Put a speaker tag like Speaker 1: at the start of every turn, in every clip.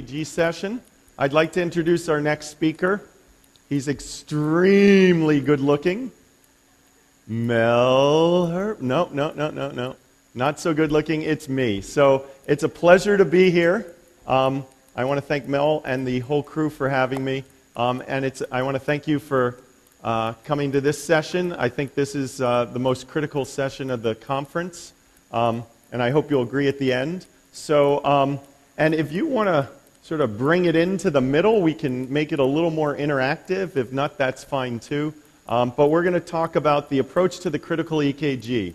Speaker 1: ECG session. I'd like to introduce our next speaker. He's extremely good looking. No, not so good looking. It's me. So it's a pleasure to be here. I want to thank Mel and the whole crew for having me. I want to thank you for coming to this session. I think this is the most critical session of the conference, and I hope you'll agree at the end. So, and if you want to sort of bring it into the middle, we can make it a little more interactive. If not, that's fine too. But we're going to talk about the approach to the critical EKG.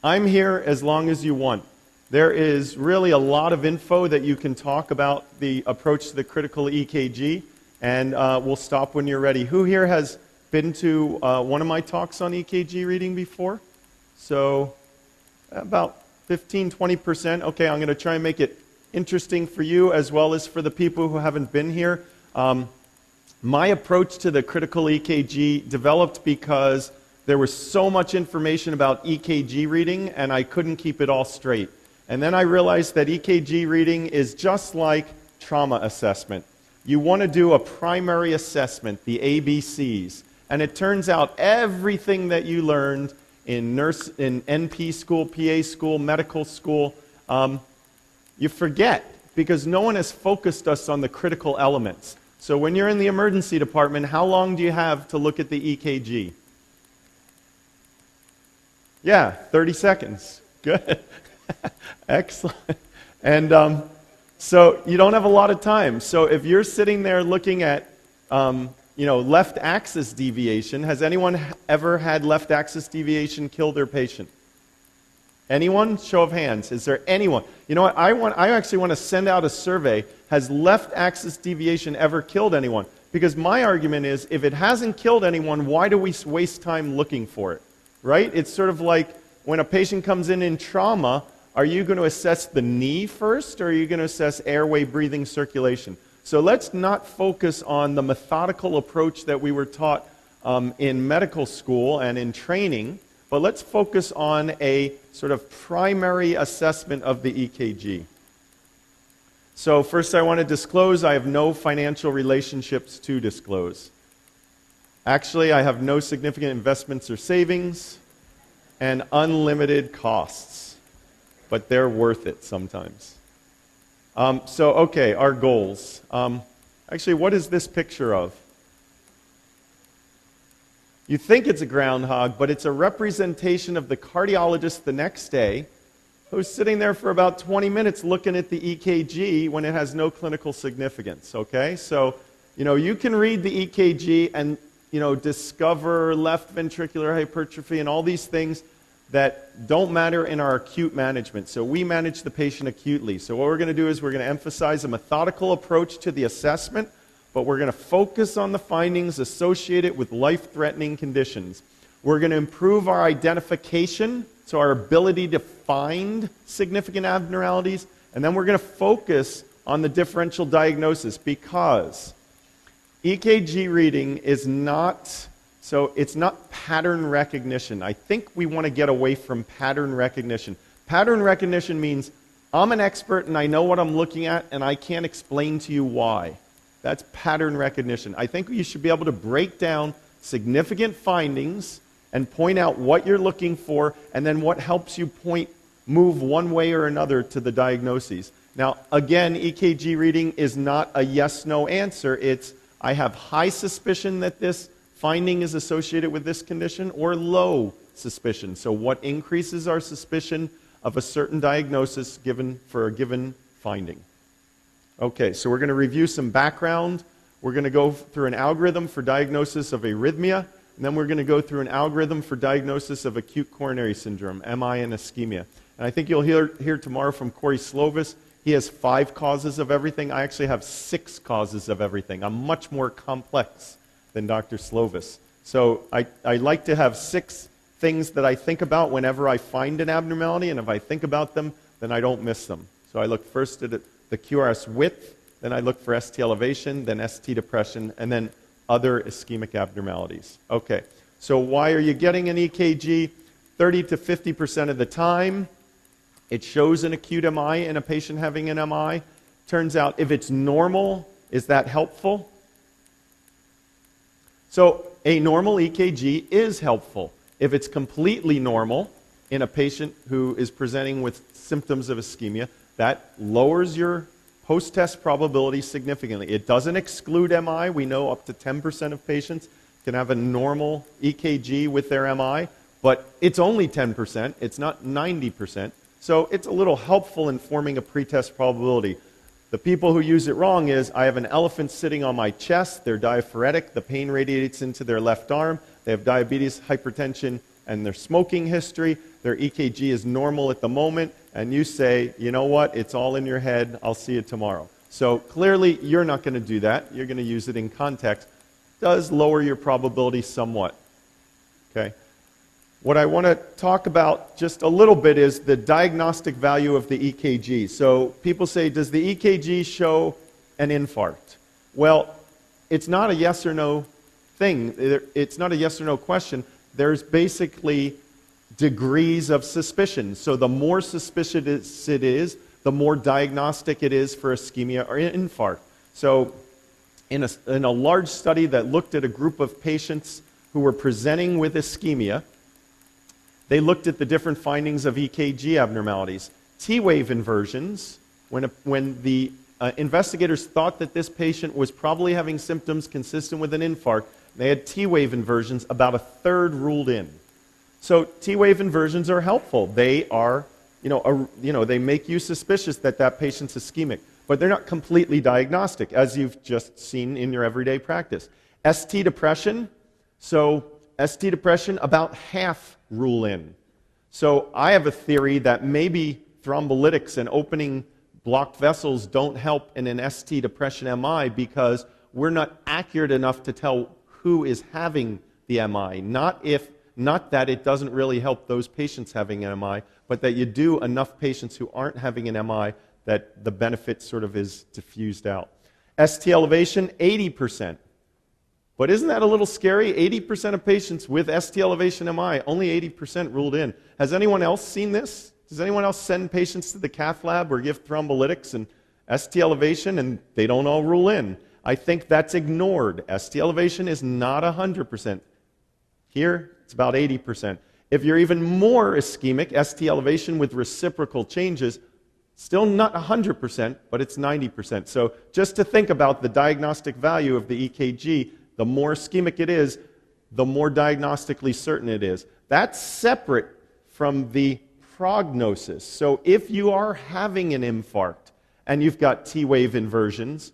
Speaker 1: I'm here as long as you want. There is really a lot of info that you can talk about the approach to the critical EKG, and we'll stop when you're ready. Who here has been to one of my talks on EKG reading before? So about 15-20%. Okay, I'm going to try and make it interesting for you as well as for the people who haven't been here. My approach to the critical EKG developed because there was so much information about EKG reading and I couldn't keep it all straight. And then I realized that EKG reading is just like trauma assessment. You want to do a primary assessment, the ABCs. And it turns out everything that you learned in NP school, PA school, medical school, you forget because no one has focused us on the critical elements. So when you're in the emergency department, how long do you have to look at the EKG? Yeah, 30 seconds. Good. Excellent. And so you don't have a lot of time. So if you're sitting there looking at left axis deviation, has anyone ever had left axis deviation kill their patient? Anyone? Show of hands. Is there anyone? You know what? I actually want to send out a survey. Has left axis deviation ever killed anyone? Because my argument is, if it hasn't killed anyone, why do we waste time looking for it? Right? It's sort of like when a patient comes in trauma, are you going to assess the knee first, or are you going to assess airway, breathing, circulation? So let's not focus on the methodical approach that we were taught in medical school and in training, but let's focus on a sort of primary assessment of the EKG. So first I want to disclose I have no financial relationships to disclose. Actually, I have no significant investments or savings and unlimited costs, but they're worth it sometimes. Okay, our goals. Actually, what is this picture of? You think it's a groundhog, but it's a representation of the cardiologist the next day who's sitting there for about 20 minutes looking at the EKG when it has no clinical significance, okay? So, you can read the EKG and, discover left ventricular hypertrophy and all these things that don't matter in our acute management. So we manage the patient acutely. So what we're going to do is we're going to emphasize a methodical approach to the assessment, but we're going to focus on the findings associated with life-threatening conditions. We're going to improve our identification, so our ability to find significant abnormalities, and then we're going to focus on the differential diagnosis because EKG reading is not... So it's not pattern recognition. I think we want to get away from pattern recognition. Pattern recognition means I'm an expert and I know what I'm looking at and I can't explain to you why. That's pattern recognition. I think you should be able to break down significant findings and point out what you're looking for and then what helps you move one way or another to the diagnoses. Now, again, EKG reading is not a yes-no answer. It's I have high suspicion that this finding is associated with this condition or low suspicion. So what increases our suspicion of a certain diagnosis for a given finding? Okay, so we're going to review some background. We're going to go through an algorithm for diagnosis of arrhythmia, and then we're going to go through an algorithm for diagnosis of acute coronary syndrome, MI and ischemia. And I think you'll hear tomorrow from Corey Slovis. He has 5 causes of everything. I actually have 6 causes of everything. I'm much more complex than Dr. Slovis. So I like to have 6 things that I think about whenever I find an abnormality, and if I think about them, then I don't miss them. So I look first at the QRS width, then I look for ST elevation, then ST depression, and then other ischemic abnormalities. Okay, so why are you getting an EKG? 30 to 50% of the time, it shows an acute MI in a patient having an MI. Turns out if it's normal, is that helpful? So a normal EKG is helpful. If it's completely normal in a patient who is presenting with symptoms of ischemia, that lowers your post-test probability significantly. It doesn't exclude MI. We know up to 10% of patients can have a normal EKG with their MI, but it's only 10%. It's not 90%. So it's a little helpful in forming a pretest probability. The people who use it wrong is, I have an elephant sitting on my chest, they're diaphoretic, the pain radiates into their left arm, they have diabetes, hypertension, and their smoking history, their EKG is normal at the moment, and you say, you know what, it's all in your head, I'll see you tomorrow. So clearly, you're not going to do that. You're going to use it in context. It does lower your probability somewhat. Okay. What I want to talk about just a little bit is the diagnostic value of the EKG. So people say, does the EKG show an infarct? Well, it's not a yes or no thing. It's not a yes or no question. There's basically degrees of suspicion. So the more suspicious it is, the more diagnostic it is for ischemia or infarct. So in a large study that looked at a group of patients who were presenting with ischemia, they looked at the different findings of EKG abnormalities. T-wave inversions, when the investigators thought that this patient was probably having symptoms consistent with an infarct, they had T-wave inversions, about a third ruled in. So T-wave inversions are helpful. They are, they make you suspicious that that patient's ischemic, but they're not completely diagnostic, as you've just seen in your everyday practice. ST depression, about half rule in. So I have a theory that maybe thrombolytics and opening blocked vessels don't help in an ST depression MI because we're not accurate enough to tell who is having the MI. Not that it doesn't really help those patients having an MI, but that you do enough patients who aren't having an MI that the benefit sort of is diffused out. ST elevation, 80%. But isn't that a little scary? 80% of patients with ST elevation MI, only 80% ruled in. Has anyone else seen this? Does anyone else send patients to the cath lab or give thrombolytics and ST elevation and they don't all rule in? I think that's ignored. ST elevation is not 100%. Here, it's about 80%. If you're even more ischemic, ST elevation with reciprocal changes, still not 100%, but it's 90%. So just to think about the diagnostic value of the EKG, the more ischemic it is, the more diagnostically certain it is. That's separate from the prognosis. So if you are having an infarct and you've got T-wave inversions,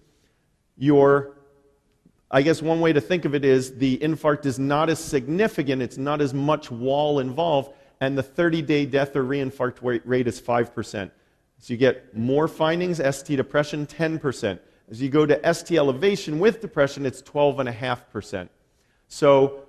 Speaker 1: I guess one way to think of it is the infarct is not as significant, it's not as much wall involved, and the 30-day death or reinfarct rate is 5%. So you get more findings, ST depression, 10%. As you go to ST elevation with depression, it's 12.5%. So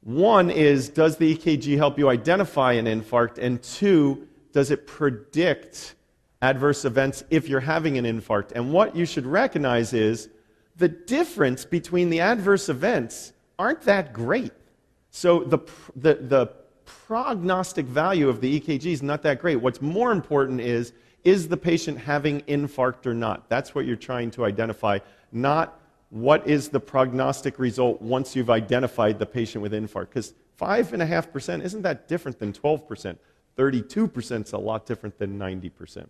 Speaker 1: one is, does the EKG help you identify an infarct? And two, does it predict adverse events if you're having an infarct? And what you should recognize is the difference between the adverse events aren't that great. So the prognostic value of the EKG is not that great. What's more important is the patient having infarct or not? That's what you're trying to identify, not what is the prognostic result once you've identified the patient with infarct. Because 5.5% isn't that different than 12%. 32% is a lot different than 90%.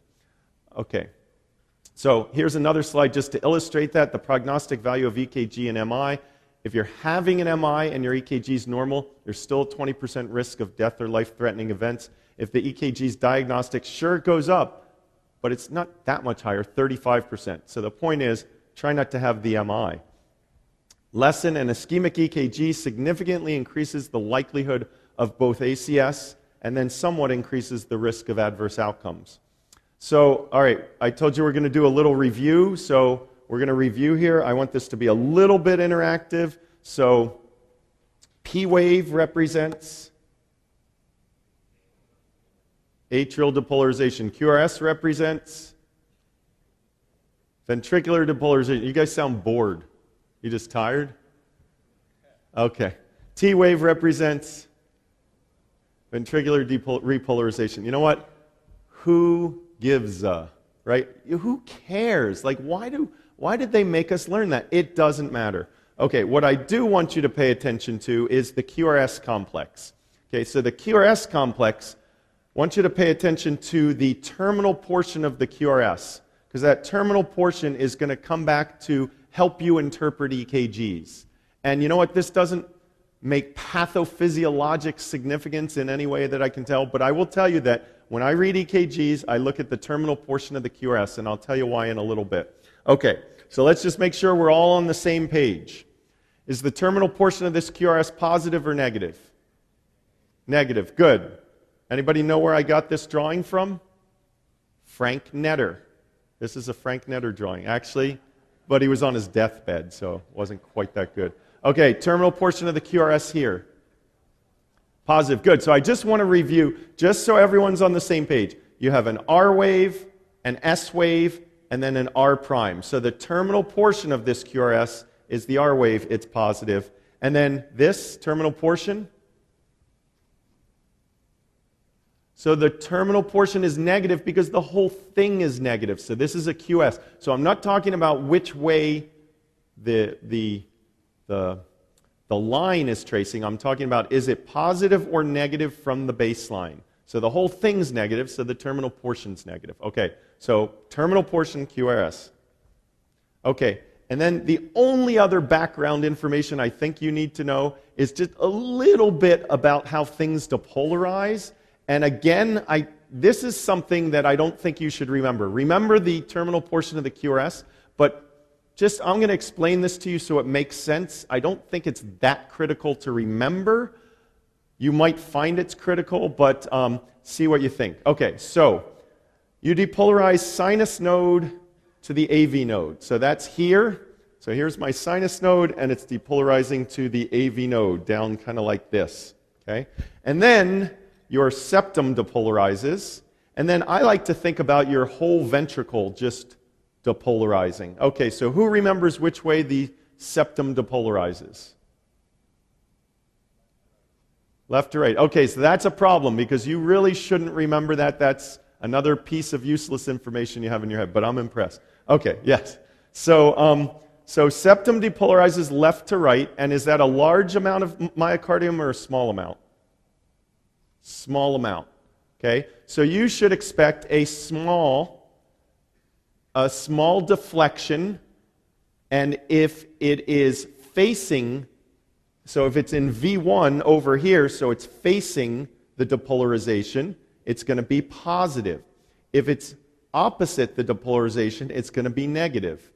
Speaker 1: Okay. So here's another slide just to illustrate that, the prognostic value of EKG and MI. If you're having an MI and your EKG is normal, there's still a 20% risk of death or life-threatening events. If the EKG is diagnostic, sure it goes up, but it's not that much higher, 35%. So the point is, try not to have the MI. Lesson: an ischemic EKG significantly increases the likelihood of both ACS and then somewhat increases the risk of adverse outcomes. So, all right, I told you we're going to do a little review. So we're going to review here. I want this to be a little bit interactive. So P wave represents atrial depolarization. QRS represents ventricular depolarization. You guys sound bored. You just tired? Okay. T wave represents ventricular repolarization. You know what? Who gives a, right? Who cares? Like, why did they make us learn that? It doesn't matter. Okay, what I do want you to pay attention to is the QRS complex. Okay, so the QRS complex, I want you to pay attention to the terminal portion of the QRS, because that terminal portion is going to come back to help you interpret EKGs. And you know what? This doesn't make pathophysiologic significance in any way that I can tell, but I will tell you that when I read EKGs, I look at the terminal portion of the QRS, and I'll tell you why in a little bit. Okay, so let's just make sure we're all on the same page. Is the terminal portion of this QRS positive or negative? Negative. Good. Anybody know where I got this drawing from? Frank Netter. This is a Frank Netter drawing, actually, but he was on his deathbed, so it wasn't quite that good. Okay, terminal portion of the QRS here. Positive. Good. So I just want to review, just so everyone's on the same page. You have an R wave, an S wave, and then an R prime. So the terminal portion of this QRS is the R wave, it's positive. And then this terminal portion, so the terminal portion is negative because the whole thing is negative. So this is a QS. So I'm not talking about which way the line is tracing. I'm talking about, is it positive or negative from the baseline? So the whole thing's negative, so the terminal portion's negative. Okay, so terminal portion QRS. Okay, and then the only other background information I think you need to know is just a little bit about how things depolarize. And again, this is something that I don't think you should remember. Remember the terminal portion of the QRS, but I'm going to explain this to you so it makes sense. I don't think it's that critical to remember. You might find it's critical, but see what you think. Okay, so you depolarize sinus node to the AV node. So that's here. So here's my sinus node, and it's depolarizing to the AV node, down kind of like this. Okay? And then your septum depolarizes, and then I like to think about your whole ventricle just depolarizing. Okay, so who remembers which way the septum depolarizes? Left to right. Okay, so that's a problem because you really shouldn't remember that. That's another piece of useless information you have in your head, but I'm impressed. Okay, yes. So septum depolarizes left to right, and is that a large amount of myocardium or a small amount? Small amount. Okay, so you should expect a small deflection, and if it is facing, so if it's in V1 over here, so it's facing the depolarization, it's going to be positive. If it's opposite the depolarization, it's going to be negative.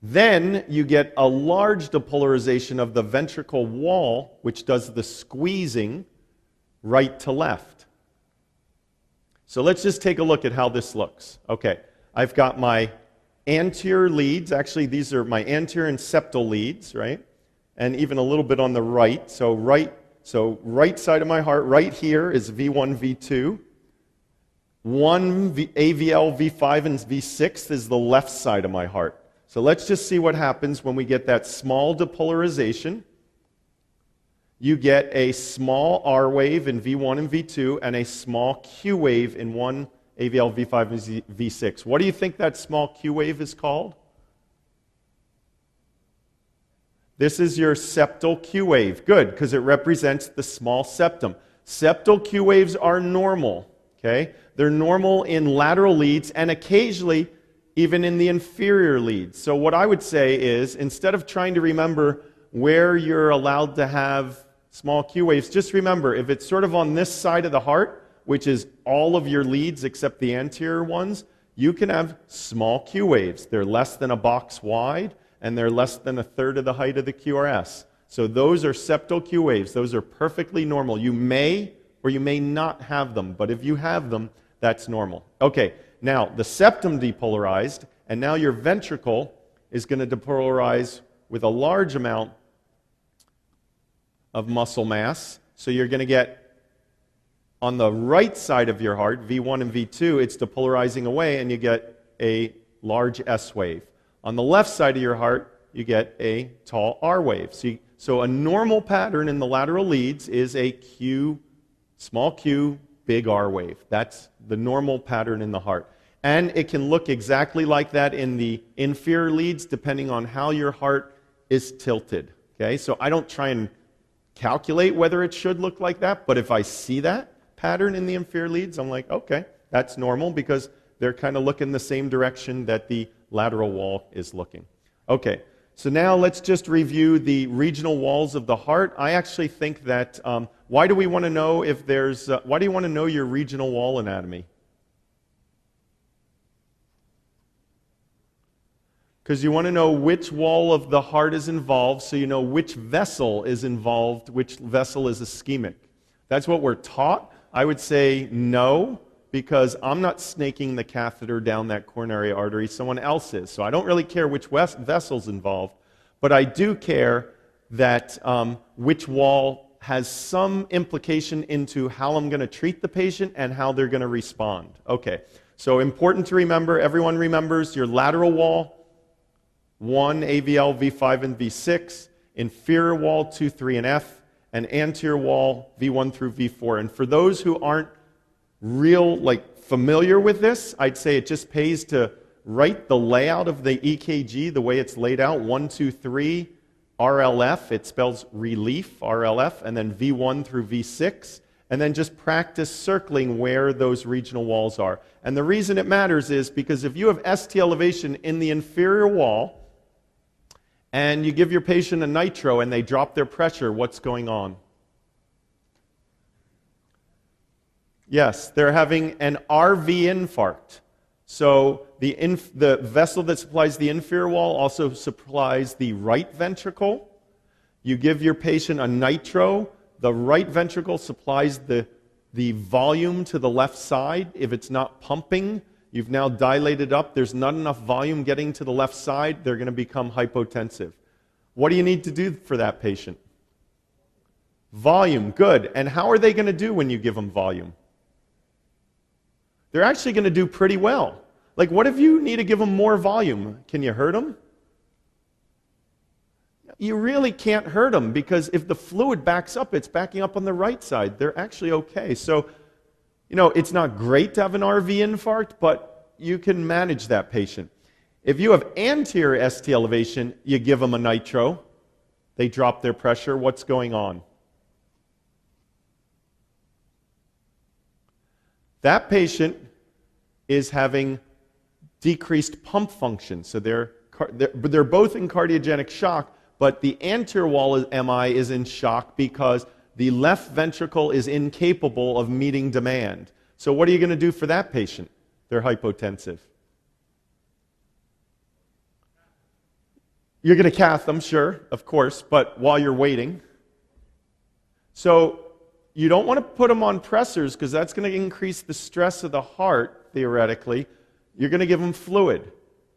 Speaker 1: Then you get a large depolarization of the ventricle wall, which does the squeezing right to left. So let's just take a look at how this looks. Okay, I've got my anterior leads. Actually, these are my anterior and septal leads, right? And even a little bit on the right. So right side of my heart, right here is V1, V2. AVL, V5, and V6 is the left side of my heart. So let's just see what happens when we get that small depolarization. You get a small R wave in V1 and V2 and a small Q wave in one AVL, V5, and V6. What do you think that small Q wave is called? This is your septal Q wave. Good, because it represents the small septum. Septal Q waves are normal. Okay? They're normal in lateral leads and occasionally even in the inferior leads. So what I would say is, instead of trying to remember where you're allowed to have small Q waves, just remember, if it's sort of on this side of the heart, which is all of your leads except the anterior ones, you can have small Q waves. They're less than a box wide, and they're less than a third of the height of the QRS. So those are septal Q waves. Those are perfectly normal. You may or you may not have them, but if you have them, that's normal. Okay, now the septum depolarized, and now your ventricle is going to depolarize with a large amount of muscle mass. So you're going to get, on the right side of your heart, V1 and V2, it's depolarizing away, and you get a large S wave. On the left side of your heart, you get a tall R wave. So a normal pattern in the lateral leads is a Q, small Q, big R wave. That's the normal pattern in the heart. And it can look exactly like that in the inferior leads depending on how your heart is tilted. Okay, so I don't try and calculate whether it should look like that, but if I see that pattern in the inferior leads, I'm like, okay, that's normal because they're kind of looking the same direction that the lateral wall is looking. Okay, so now let's just review the regional walls of the heart. I actually think that, why do we want to know if there's, why do you want to know your regional wall anatomy? Because you want to know which wall of the heart is involved, so you know which vessel is involved, which vessel is ischemic. That's what we're taught. I would say no, because I'm not snaking the catheter down that coronary artery, someone else is. So I don't really care which vessel's involved, but I do care that which wall has some implication into how I'm going to treat the patient and how they're going to respond. Okay, so important to remember, everyone remembers your lateral wall, 1, AVL, V5, and V6, inferior wall, 2, 3, and F, and anterior wall, V1 through V4. And for those who aren't familiar with this, I'd say it just pays to write the layout of the EKG the way it's laid out, 1, 2, 3, RLF, it spells relief, RLF, and then V1 through V6, and then just practice circling where those regional walls are. And the reason it matters is because if you have ST elevation in the inferior wall, and you give your patient a nitro and they drop their pressure, what's going on? Yes, they're having an RV infarct. So the vessel that supplies the inferior wall also supplies the right ventricle. You give your patient a nitro, the right ventricle supplies the volume to the left side. If it's not pumping, you've now dilated up, there's not enough volume getting to the left side, they're going to become hypotensive. What do you need to do for that patient? Volume, good. And how are they going to do when you give them volume? They're actually going to do pretty well. Like, what if you need to give them more volume? Can you hurt them? You really can't hurt them because if the fluid backs up, it's backing up on the right side. They're actually okay. So, it's not great to have an RV infarct, but you can manage that patient. If you have anterior ST elevation, you give them a nitro. They drop their pressure. What's going on? That patient is having decreased pump function. So they're both in cardiogenic shock, but the anterior wall of MI is in shock because the left ventricle is incapable of meeting demand. So what are you going to do for that patient? They're hypotensive. You're going to cath them, sure, of course, but while you're waiting. So you don't want to put them on pressors because that's going to increase the stress of the heart, theoretically. You're going to give them fluid.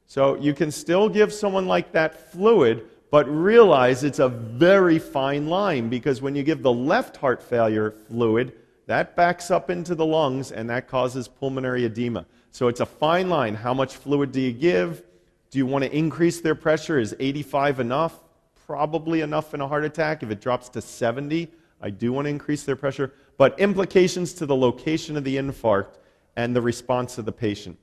Speaker 1: So you can still give someone like that fluid, but realize it's a very fine line because when you give the left heart failure fluid, that backs up into the lungs and that causes pulmonary edema. So it's a fine line. How much fluid do you give? Do you want to increase their pressure? Is 85 enough? Probably enough in a heart attack. If it drops to 70, I do want to increase their pressure. But implications to the location of the infarct and the response of the patient.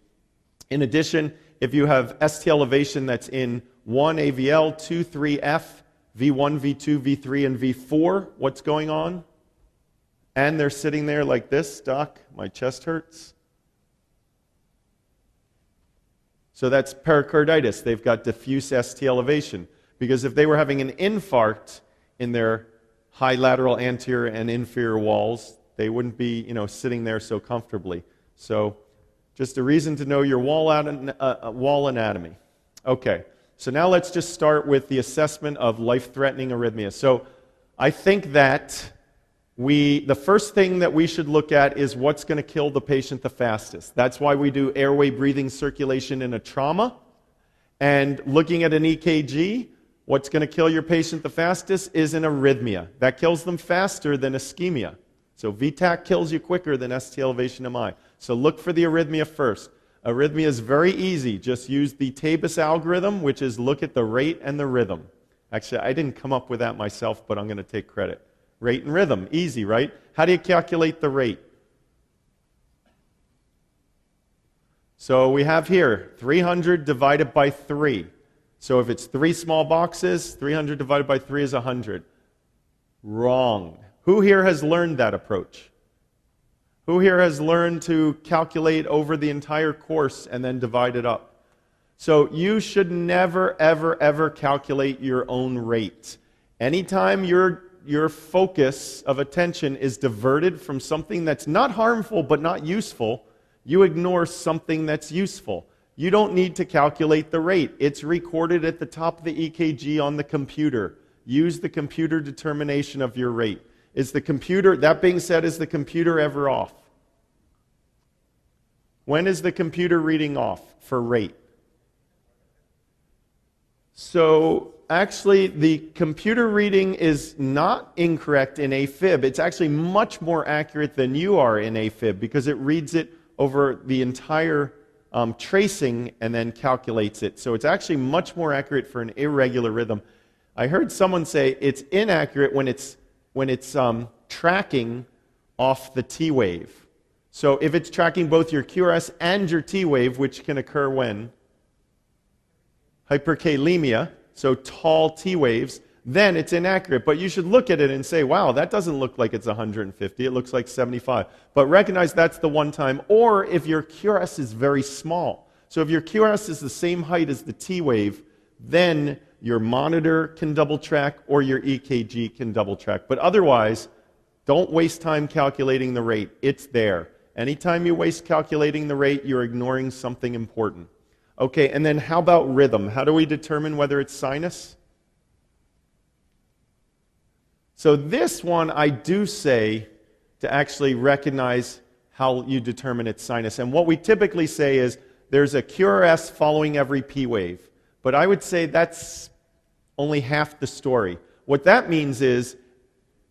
Speaker 1: In addition, if you have ST elevation that's in 1 AVL, 2, 3 F, V1, V2, V3, and V4, what's going on? And they're sitting there like this, Doc, my chest hurts. So that's pericarditis. They've got diffuse ST elevation. Because if they were having an infarct in their high lateral anterior and inferior walls, they wouldn't be, sitting there so comfortably. So just a reason to know your wall anatomy. Okay, so now let's just start with the assessment of life-threatening arrhythmia. So I think that the first thing that we should look at is what's going to kill the patient the fastest. That's why we do airway breathing circulation in a trauma. And looking at an EKG, what's going to kill your patient the fastest is an arrhythmia. That kills them faster than ischemia. So VTAC kills you quicker than ST elevation MI. So look for the arrhythmia first. Arrhythmia is very easy. Just use the Tabus algorithm, which is look at the rate and the rhythm. Actually, I didn't come up with that myself, but I'm going to take credit. Rate and rhythm, easy, right? How do you calculate the rate? So we have here 300 divided by 3. So if it's 3 small boxes, 300 divided by 3 is 100. Wrong. Who here has learned that approach? Who here has learned to calculate over the entire course and then divide it up? So you should never, ever, ever calculate your own rate. Anytime your focus of attention is diverted from something that's not harmful but not useful, you ignore something that's useful. You don't need to calculate the rate. It's recorded at the top of the EKG on the computer. Use the computer determination of your rate. That being said, is the computer ever off? When is the computer reading off for rate? So actually, the computer reading is not incorrect in AFib. It's actually much more accurate than you are in AFib because it reads it over the entire tracing and then calculates it. So it's actually much more accurate for an irregular rhythm. I heard someone say it's inaccurate when it's tracking off the T wave. So if it's tracking both your QRS and your T wave, which can occur when? Hyperkalemia, so tall T waves, then it's inaccurate. But you should look at it and say, wow, that doesn't look like it's 150. It looks like 75. But recognize that's the one time. Or if your QRS is very small. So if your QRS is the same height as the T wave, then your monitor can double track or your EKG can double track. But otherwise, don't waste time calculating the rate. It's there. Anytime you waste calculating the rate, you're ignoring something important. Okay, and then how about rhythm? How do we determine whether it's sinus? So this one I do say to actually recognize how you determine it's sinus. And what we typically say is there's a QRS following every P wave. But I would say that's only half the story. What that means is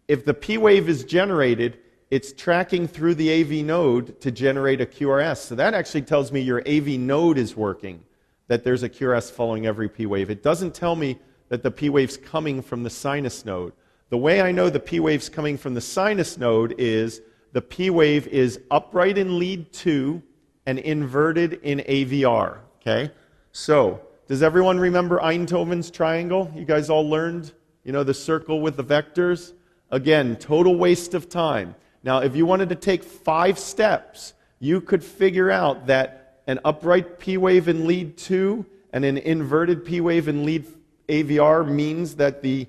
Speaker 1: if the P wave is generated, it's tracking through the AV node to generate a QRS. So that actually tells me your AV node is working, that there's a QRS following every P wave. It doesn't tell me that the P wave's coming from the sinus node. The way I know the P wave's coming from the sinus node is the P wave is upright in lead 2 and inverted in AVR. Okay? So, does everyone remember Einthoven's triangle? You guys all learned? You know, the circle with the vectors? Again, total waste of time. Now, if you wanted to take 5 steps, you could figure out that an upright P wave in lead 2 and an inverted P wave in lead AVR means that the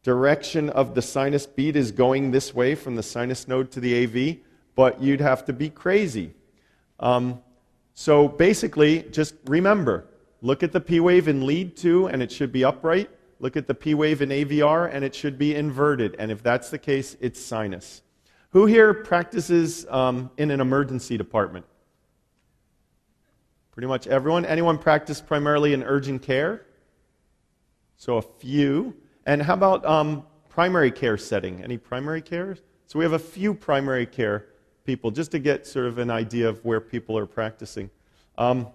Speaker 1: direction of the sinus beat is going this way from the sinus node to the AV, but you'd have to be crazy. So basically, just remember, look at the P wave in lead 2 and it should be upright. Look at the P wave in AVR and it should be inverted. And if that's the case, it's sinus. Who here practices in an emergency department? Pretty much everyone. Anyone practice primarily in urgent care? So a few. And how about primary care setting? Any primary care? So we have a few primary care people, just to get sort of an idea of where people are practicing. All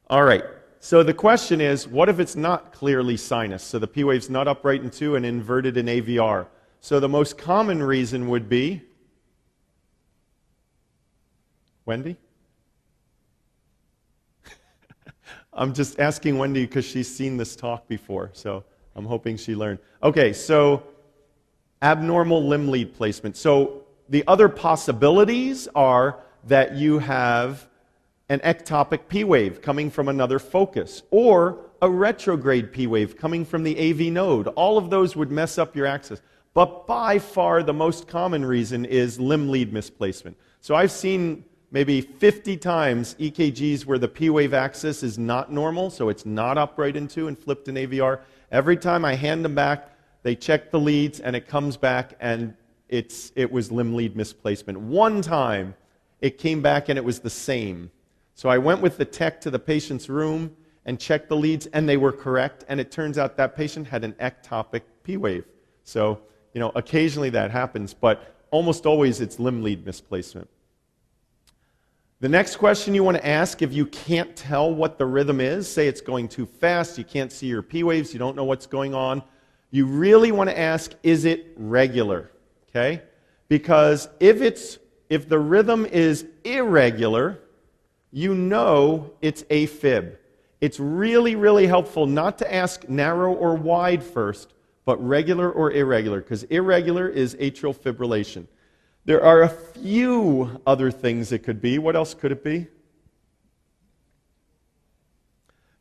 Speaker 1: right. So the question is, what if it's not clearly sinus? So the P wave's not upright in 2 and inverted in AVR. So the most common reason would be, Wendy? I'm just asking Wendy because she's seen this talk before, so I'm hoping she learned. Okay, so abnormal limb lead placement. So the other possibilities are that you have an ectopic P wave coming from another focus, or a retrograde P wave coming from the AV node. All of those would mess up your axis. But by far the most common reason is limb lead misplacement. So I've seen maybe 50 times EKGs where the P wave axis is not normal, so it's not upright in 2 and flipped in AVR. Every time I hand them back, they check the leads and it comes back and it was limb lead misplacement. One time it came back and it was the same. So I went with the tech to the patient's room and checked the leads and they were correct, and it turns out that patient had an ectopic P wave. So, you know, occasionally that happens, but almost always it's limb lead misplacement. The next question you want to ask, if you can't tell what the rhythm is, say it's going too fast, you can't see your P waves, you don't know what's going on, you really want to ask, is it regular? Okay? Because if the rhythm is irregular, you know it's AFib. It's really, really helpful not to ask narrow or wide first, but regular or irregular, because irregular is atrial fibrillation. There are a few other things it could be. What else could it be?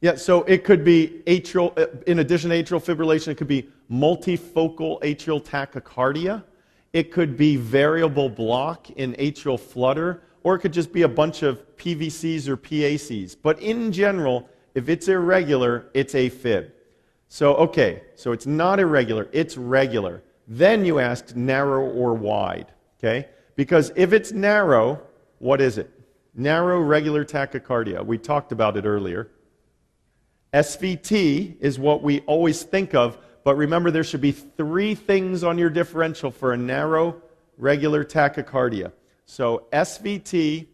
Speaker 1: Yeah, so it could be in addition to atrial fibrillation, it could be multifocal atrial tachycardia. It could be variable block in atrial flutter, or it could just be a bunch of PVCs or PACs. But in general, if it's irregular, it's AFib. So it's not irregular, it's regular. Then you ask narrow or wide, okay? Because if it's narrow, what is it? Narrow regular tachycardia. We talked about it earlier. SVT is what we always think of, but remember there should be 3 things on your differential for a narrow regular tachycardia. So SVT,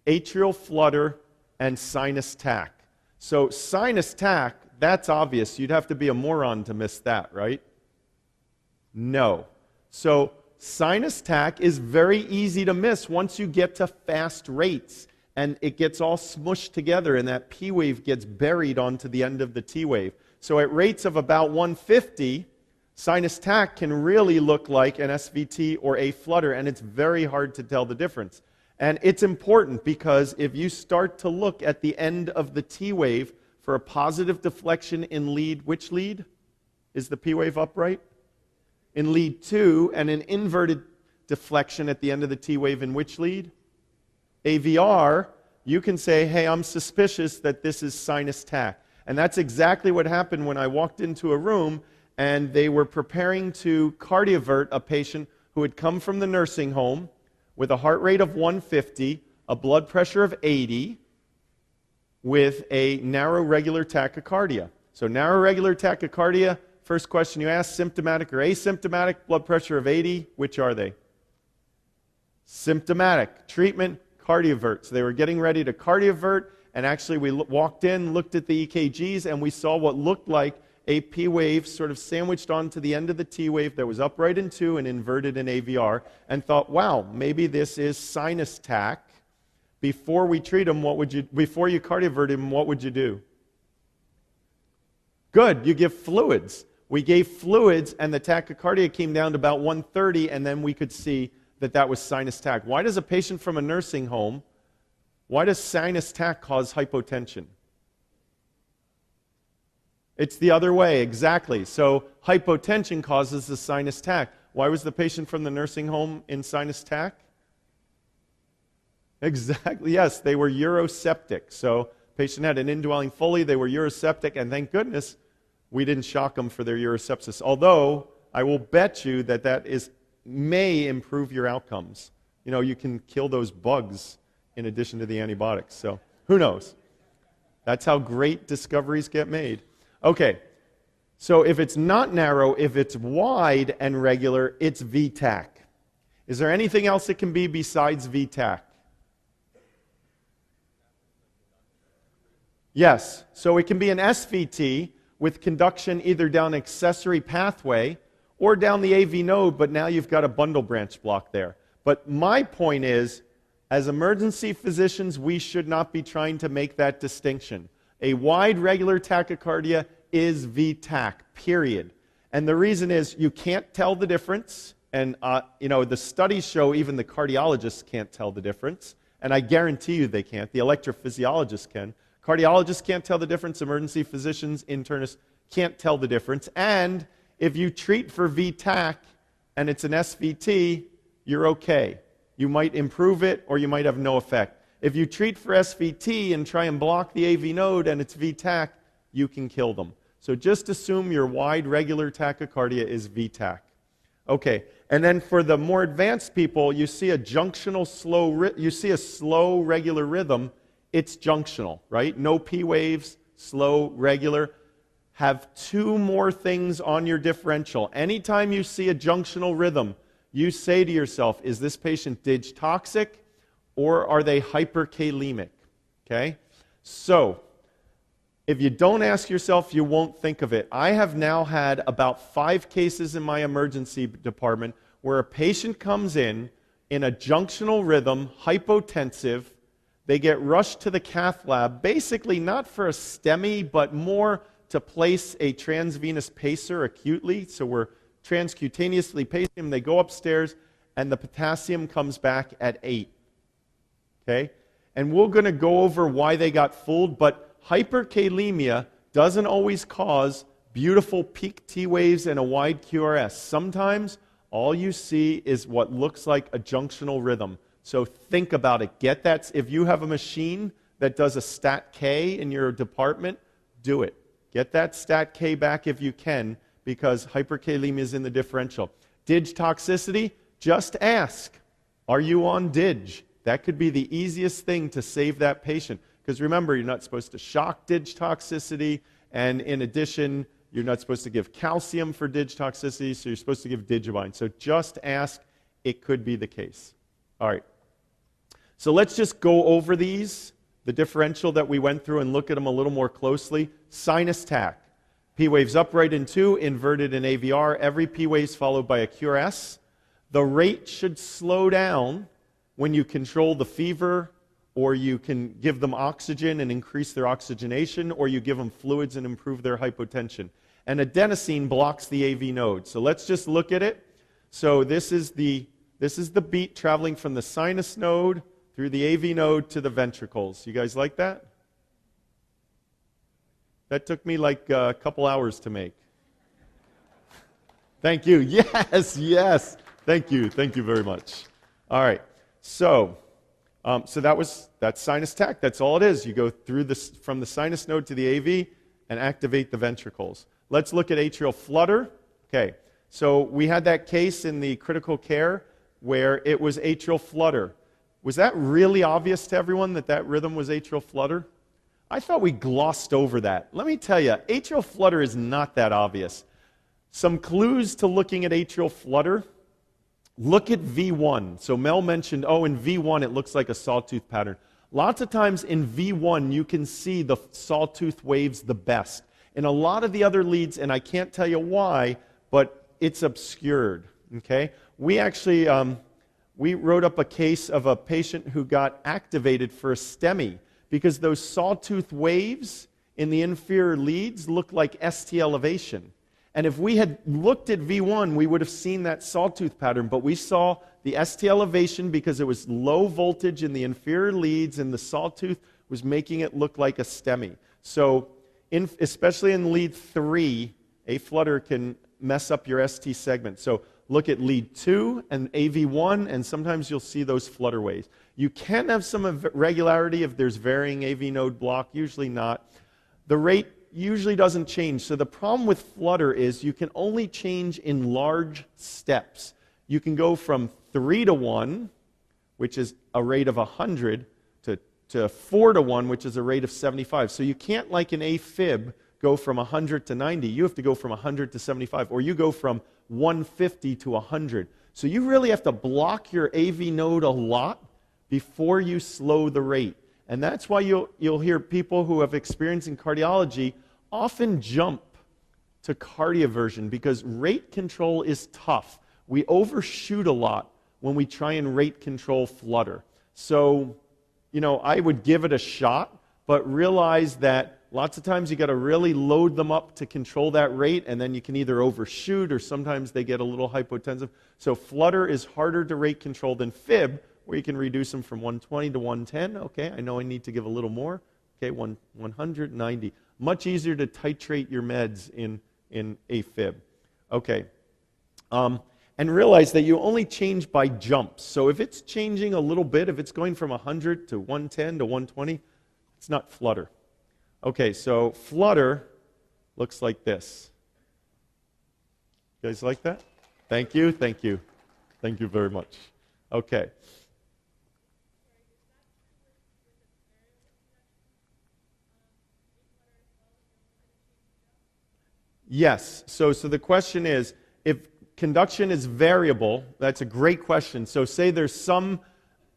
Speaker 1: atrial flutter, and sinus tach. So sinus tach, that's obvious. You'd have to be a moron to miss that, right? No. So sinus tach is very easy to miss once you get to fast rates. And it gets all smushed together, and that P wave gets buried onto the end of the T wave. So at rates of about 150, sinus tach can really look like an SVT or a flutter, and it's very hard to tell the difference. And it's important because if you start to look at the end of the T wave for a positive deflection in lead, which lead? Is the P wave upright? In lead 2, and an inverted deflection at the end of the T wave in which lead? AVR, you can say, hey, I'm suspicious that this is sinus tach. And that's exactly what happened when I walked into a room and they were preparing to cardiovert a patient who had come from the nursing home with a heart rate of 150, a blood pressure of 80, with a narrow regular tachycardia. So narrow regular tachycardia, first question you ask, symptomatic or asymptomatic, blood pressure of 80, which are they? Symptomatic. Treatment, cardiovert. So they were getting ready to cardiovert, and actually we walked in, looked at the EKGs, and we saw what looked like a P wave sort of sandwiched onto the end of the T wave that was upright in 2 and inverted in AVR, and thought, wow, maybe this is sinus tach. Before we treat him, before you cardiovert him, what would you do? Good, you give fluids. We gave fluids, and the tachycardia came down to about 130, and then we could see that was sinus tach. Why does a patient from a nursing home, why does sinus tach cause hypotension? It's the other way, exactly. So hypotension causes the sinus tach. Why was the patient from the nursing home in sinus tach? Exactly, yes, they were uroseptic. So patient had an indwelling Foley, they were uroseptic, and thank goodness we didn't shock them for their urosepsis. Although, I will bet you that may improve your outcomes. You know, you can kill those bugs in addition to the antibiotics. So, who knows? That's how great discoveries get made. Okay, so if it's not narrow, if it's wide and regular, it's VTAC. Is there anything else it can be besides VTAC? Yes, so it can be an SVT with conduction either down accessory pathway or down the AV node, but now you've got a bundle branch block there. But my point is, as emergency physicians, we should not be trying to make that distinction. A wide regular tachycardia is VTAC, period. And the reason is you can't tell the difference, and the studies show even the cardiologists can't tell the difference, and I guarantee you they can't. The electrophysiologists can. Cardiologists can't tell the difference. Emergency physicians, internists can't tell the difference. And if you treat for VTAC and it's an SVT, you're okay. You might improve it or you might have no effect. If you treat for SVT and try and block the AV node and it's VTAC, you can kill them. So just assume your wide regular tachycardia is VTAC. Okay, and then for the more advanced people, you see a junctional slow regular rhythm. It's junctional, right? No P waves, slow, regular. Have 2 more things on your differential. Anytime you see a junctional rhythm, you say to yourself, is this patient digtoxic or are they hyperkalemic? Okay? So, if you don't ask yourself, you won't think of it. I have now had about 5 cases in my emergency department where a patient comes in a junctional rhythm, hypotensive. they get rushed to the cath lab, basically not for a STEMI, but more to place a transvenous pacer acutely. So we're transcutaneously pacing them. They go upstairs, and the potassium comes back at 8. Okay? And we're going to go over why they got fooled, but hyperkalemia doesn't always cause beautiful peak T waves and a wide QRS. Sometimes all you see is what looks like a junctional rhythm. So think about it. Get that. If you have a machine that does a stat K in your department, do it. Get that stat K back if you can, because hyperkalemia is in the differential. DIG toxicity, just ask, are you on DIG? That could be the easiest thing to save that patient. Because remember, you're not supposed to shock DIG toxicity, and in addition, you're not supposed to give calcium for DIG toxicity, so you're supposed to give digivine. So just ask, it could be the case. All right. So let's just go over these, the differential that we went through, and look at them a little more closely. Sinus tach. P waves upright in 2, inverted in AVR. Every P wave is followed by a QRS. The rate should slow down when you control the fever, or you can give them oxygen and increase their oxygenation, or you give them fluids and improve their hypotension. And adenosine blocks the AV node. So let's just look at it. So this is the beat traveling from the sinus node through the AV node to the ventricles. You guys like that? That took me like a couple hours to make. Thank you. Yes, yes. Thank you. Thank you very much. All right. So that's sinus tach. That's all it is. You go through this from the sinus node to the AV and activate the ventricles. Let's look at atrial flutter. Okay. So we had that case in the critical care where it was atrial flutter. Was that really obvious to everyone that that rhythm was atrial flutter? I thought we glossed over that. Let me tell you, atrial flutter is not that obvious. Some clues to looking at atrial flutter. Look at V1. So Mel mentioned, in V1 it looks like a sawtooth pattern. Lots of times in V1 you can see the sawtooth waves the best. In a lot of the other leads, and I can't tell you why, but it's obscured. Okay? We actually we wrote up a case of a patient who got activated for a STEMI because those sawtooth waves in the inferior leads look like ST elevation. And if we had looked at V1, we would have seen that sawtooth pattern, but we saw the ST elevation because it was low voltage in the inferior leads, and the sawtooth was making it look like a STEMI. So, especially in lead 3, a flutter can mess up your ST segment. So look at lead 2 and AV1, and sometimes you'll see those flutter waves. You can have some irregularity if there's varying AV node block, usually not. The rate usually doesn't change. So the problem with flutter is you can only change in large steps. You can go from 3 to 1, which is a rate of 100, to 4 to 1, which is a rate of 75. So you can't, like an AFib, go from 100 to 90. You have to go from 100 to 75, or you go from 150 to 100. So you really have to block your AV node a lot before you slow the rate. And that's why you'll hear people who have experience in cardiology often jump to cardioversion, because rate control is tough. We overshoot a lot when we try and rate control flutter. So, I would give it a shot, but realize that lots of times you got to really load them up to control that rate, and then you can either overshoot or sometimes they get a little hypotensive. So flutter is harder to rate control than fib, where you can reduce them from 120 to 110. Okay, I know I need to give a little more. Okay, 190. Much easier to titrate your meds in AFib. Okay. And realize that you only change by jumps. So if it's changing a little bit, if it's going from 100 to 110 to 120, it's not flutter. Okay, so flutter looks like this. You guys like that? Thank you, thank you. Thank you very much. Okay. Yes, so the question is, if conduction is variable, that's a great question. So say there's some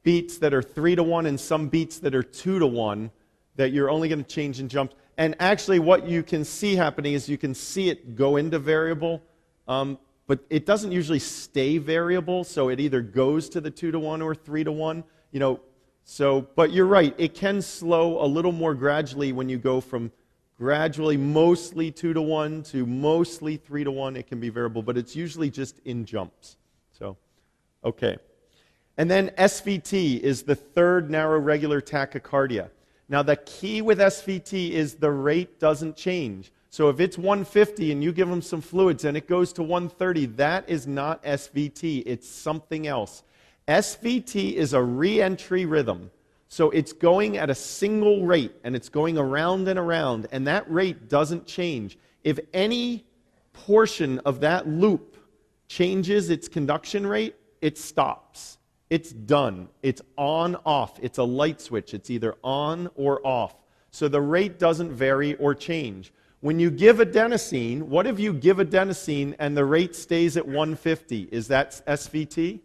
Speaker 1: beats that are 3 to 1 and some beats that are 2 to 1 that you're only going to change in jumps. And actually what you can see happening is you can see it go into variable, but it doesn't usually stay variable, so it either goes to the 2 to 1 or 3 to 1. So, but you're right, it can slow a little more gradually when you go from gradually mostly 2 to 1 to mostly 3 to 1. It can be variable, but it's usually just in jumps. So, okay. And then SVT is the third narrow regular tachycardia. Now the key with SVT is the rate doesn't change. So if it's 150 and you give them some fluids and it goes to 130, that is not SVT, it's something else. SVT is a re-entry rhythm. So it's going at a single rate and it's going around and that rate doesn't change. If any portion of that loop changes its conduction rate, it stops. It's done. It's on, off. It's a light switch. It's either on or off. So the rate doesn't vary or change. When you give adenosine, what if you give adenosine and the rate stays at 150? Is that SVT?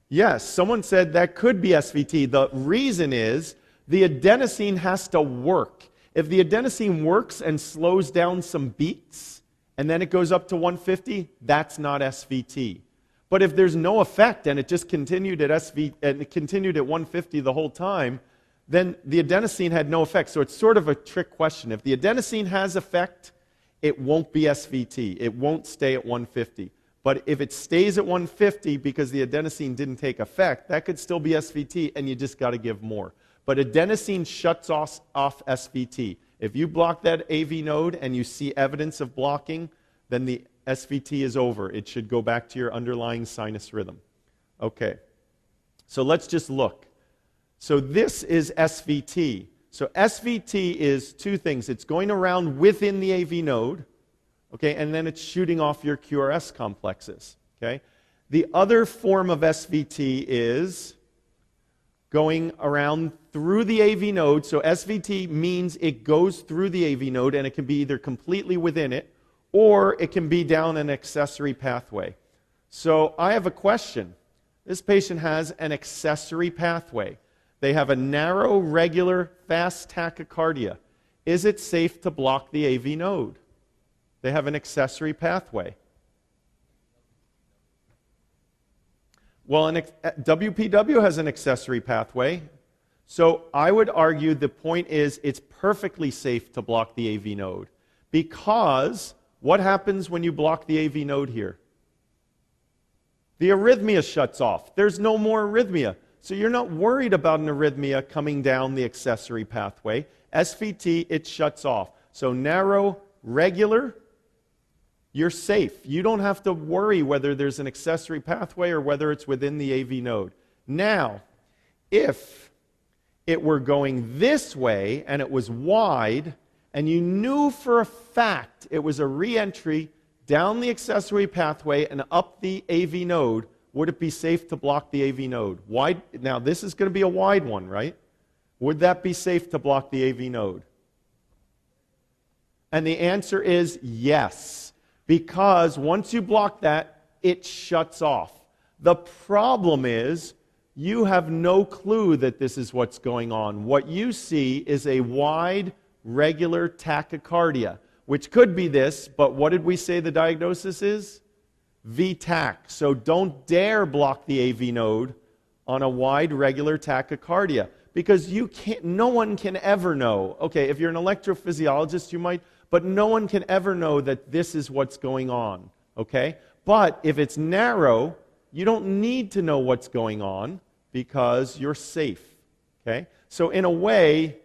Speaker 1: Yes, someone said that could be SVT. The reason is the adenosine has to work. If the adenosine works and slows down some beats, and then it goes up to 150, that's not SVT. But if there's no effect and it just continued at and it continued at 150 the whole time, then the adenosine had no effect. So it's sort of a trick question. If the adenosine has effect, it won't be SVT. It won't stay at 150. But if it stays at 150 because the adenosine didn't take effect, that could still be SVT, and you just got to give more. But adenosine shuts off SVT. If you block that AV node and you see evidence of blocking, then the SVT is over. It should go back to your underlying sinus rhythm. Okay, so let's just look. So this is SVT. So SVT is two things. It's going around within the AV node, okay, and then it's shooting off your QRS complexes. Okay? The other form of SVT is going around through the AV node. So SVT means it goes through the AV node, and it can be either completely within it, or it can be down an accessory pathway. So I have a question. This patient has an accessory pathway. They have a narrow, regular, fast tachycardia. Is it safe to block the AV node? They have an accessory pathway. Well, WPW has an accessory pathway. So I would argue the point is it's perfectly safe to block the AV node. Because what happens when you block the AV node here? The arrhythmia shuts off. There's no more arrhythmia. So you're not worried about an arrhythmia coming down the accessory pathway. SVT, it shuts off. So narrow, regular, you're safe. You don't have to worry whether there's an accessory pathway or whether it's within the AV node. Now, if it were going this way and it was wide, and you knew for a fact it was a re-entry down the accessory pathway and up the AV node, would it be safe to block the AV node? Wide, now, this is going to be a wide one, right? Would that be safe to block the AV node? And the answer is yes, because once you block that, it shuts off. The problem is you have no clue that this is what's going on. What you see is a wide, regular tachycardia, which could be this, but what did we say the diagnosis is? VTach. So don't dare block the AV node on a wide, regular tachycardia, because you can't, no one can ever know. Okay, if you're an electrophysiologist, you might, but no one can ever know that this is what's going on. Okay? But if it's narrow, you don't need to know what's going on because you're safe. Okay? So in a way,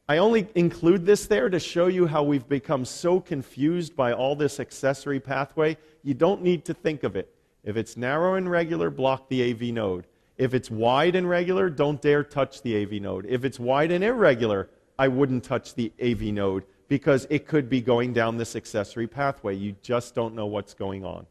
Speaker 1: I only include this there to show you how we've become so confused by all this accessory pathway. You don't need to think of it. If it's narrow and regular, block the AV node. If it's wide and regular, don't dare touch the AV node. If it's wide and irregular, I wouldn't touch the AV node because it could be going down this accessory pathway. You just don't know what's going on.